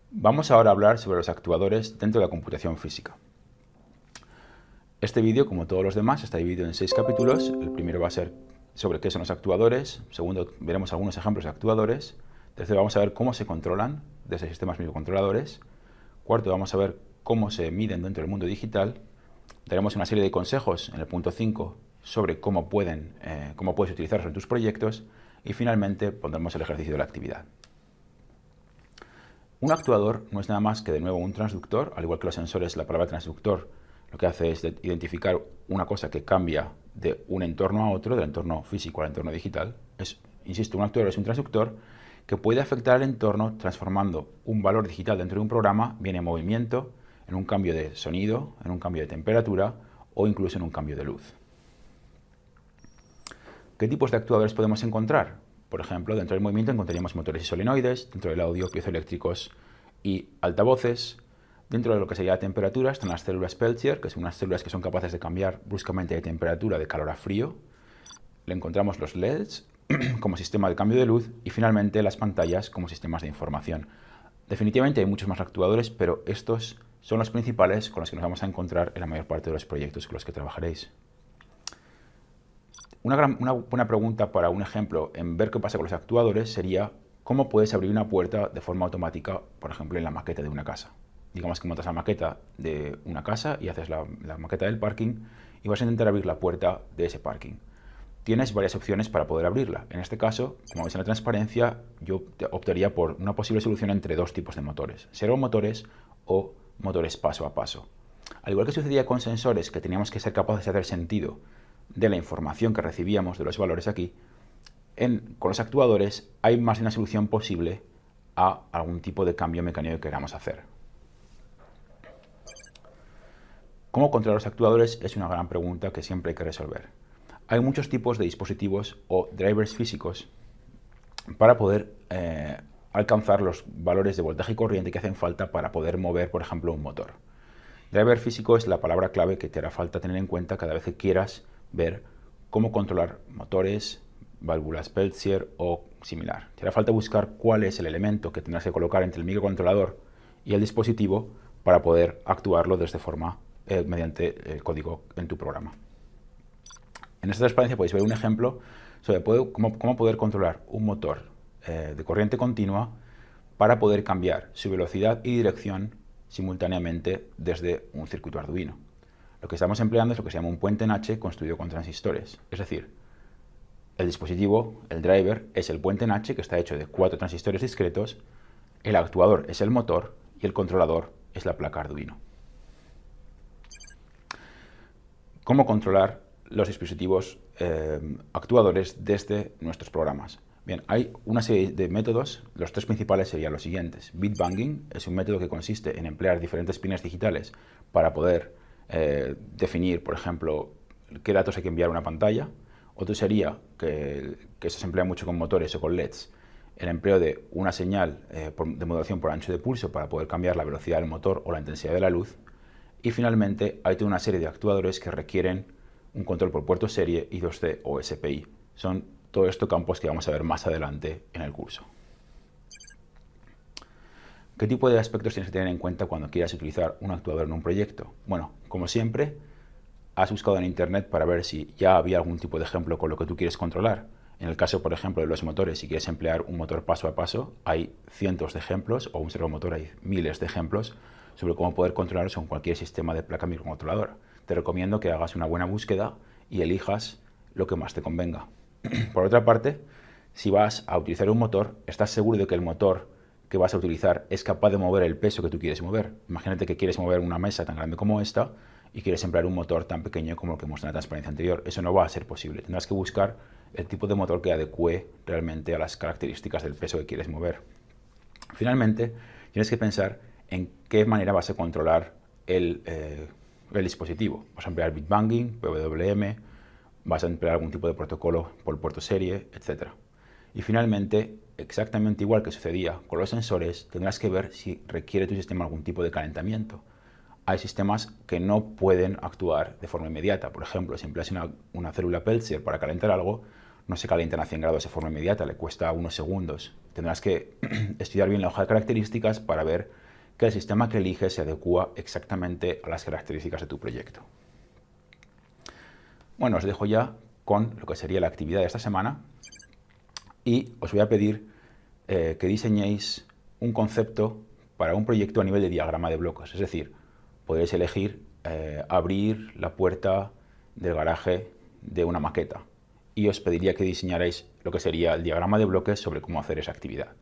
Vamos ahora a hablar sobre los actuadores dentro de la computación física. Este vídeo, como todos los demás, está dividido en 6 capítulos. El primero va a ser sobre qué son los actuadores. Segundo, veremos algunos ejemplos de actuadores. Tercero, vamos a ver cómo se controlan desde sistemas microcontroladores. Cuarto, vamos a ver cómo se miden dentro del mundo digital. Daremos una serie de consejos en el punto 5 sobre cómo puedes utilizarlos en tus proyectos. Y finalmente pondremos el ejercicio de la actividad. Un actuador no es nada más que, de nuevo, un transductor. Al igual que los sensores, la palabra transductor lo que hace es identificar una cosa que cambia de un entorno a otro, del entorno físico al entorno digital. Insisto, un actuador es un transductor que puede afectar al entorno transformando un valor digital dentro de un programa, bien en movimiento, en un cambio de sonido, en un cambio de temperatura o incluso en un cambio de luz. ¿Qué tipos de actuadores podemos encontrar? Por ejemplo, dentro del movimiento encontraríamos motores y solenoides, dentro del audio, piezoeléctricos y altavoces. Dentro de lo que sería la temperatura están las células Peltier, que son unas células que son capaces de cambiar bruscamente de temperatura de calor a frío. Le encontramos los LEDs como sistema de cambio de luz y finalmente las pantallas como sistemas de información. Definitivamente hay muchos más actuadores, pero estos son los principales con los que nos vamos a encontrar en la mayor parte de los proyectos con los que trabajaréis. Una buena pregunta para un ejemplo en ver qué pasa con los actuadores sería cómo puedes abrir una puerta de forma automática, por ejemplo, en la maqueta de una casa. Digamos que montas la maqueta de una casa y haces la maqueta del parking y vas a intentar abrir la puerta de ese parking. Tienes varias opciones para poder abrirla. En este caso, como veis en la transparencia, yo optaría por una posible solución entre dos tipos de motores, servomotores o motores paso a paso. Al igual que sucedía con sensores, que teníamos que ser capaces de hacer sentido de la información que recibíamos de los valores aquí, con los actuadores hay más de una solución posible a algún tipo de cambio mecánico que queramos hacer. ¿Cómo controlar los actuadores? Es una gran pregunta que siempre hay que resolver. Hay muchos tipos de dispositivos o drivers físicos para poder alcanzar los valores de voltaje y corriente que hacen falta para poder mover, por ejemplo, un motor. Driver físico es la palabra clave que te hará falta tener en cuenta cada vez que quieras ver cómo controlar motores, válvulas Peltier o similar. Te hará falta buscar cuál es el elemento que tendrás que colocar entre el microcontrolador y el dispositivo para poder actuarlo desde forma mediante el código en tu programa. En esta transparencia podéis ver un ejemplo sobre cómo poder controlar un motor de corriente continua para poder cambiar su velocidad y dirección simultáneamente desde un circuito Arduino. Lo que estamos empleando es lo que se llama un puente en H construido con transistores. Es decir, el dispositivo, el driver, es el puente en H que está hecho de 4 transistores discretos, el actuador es el motor y el controlador es la placa Arduino. ¿Cómo controlar los dispositivos actuadores desde nuestros programas? Bien, hay una serie de métodos. Los 3 principales serían los siguientes. Bitbanging es un método que consiste en emplear diferentes pines digitales para poder definir, por ejemplo, qué datos hay que enviar a una pantalla. Otro sería, que eso se emplea mucho con motores o con LEDs, el empleo de una señal de modulación por ancho de pulso para poder cambiar la velocidad del motor o la intensidad de la luz. Y finalmente hay toda una serie de actuadores que requieren un control por puerto serie, I2C o SPI. Son todo esto campos que vamos a ver más adelante en el curso. ¿Qué tipo de aspectos tienes que tener en cuenta cuando quieras utilizar un actuador en un proyecto? Bueno, como siempre, has buscado en internet para ver si ya había algún tipo de ejemplo con lo que tú quieres controlar. En el caso, por ejemplo, de los motores, si quieres emplear un motor paso a paso, hay cientos de ejemplos, o un servomotor hay miles de ejemplos sobre cómo poder controlarlos con cualquier sistema de placa microcontroladora. Te recomiendo que hagas una buena búsqueda y elijas lo que más te convenga. Por otra parte, si vas a utilizar un motor, estás seguro de que el motor que vas a utilizar es capaz de mover el peso que tú quieres mover. Imagínate que quieres mover una mesa tan grande como esta y quieres emplear un motor tan pequeño como el que mostré en la transparencia anterior. Eso no va a ser posible. Tendrás que buscar el tipo de motor que adecue realmente a las características del peso que quieres mover. Finalmente, tienes que pensar en qué manera vas a controlar el dispositivo. Vas a emplear bitbanging, PWM, vas a emplear algún tipo de protocolo por puerto serie, etc. Y finalmente, exactamente igual que sucedía con los sensores, tendrás que ver si requiere tu sistema algún tipo de calentamiento. Hay sistemas que no pueden actuar de forma inmediata. Por ejemplo, si empleas una célula Peltier para calentar algo, no se calientan a 100 grados de forma inmediata, le cuesta unos segundos. Tendrás que estudiar bien la hoja de características para ver que el sistema que eliges se adecua exactamente a las características de tu proyecto. Bueno, os dejo ya con lo que sería la actividad de esta semana y os voy a pedir que diseñéis un concepto para un proyecto a nivel de diagrama de bloques. Es decir, podéis elegir abrir la puerta del garaje de una maqueta y os pediría que diseñarais lo que sería el diagrama de bloques sobre cómo hacer esa actividad.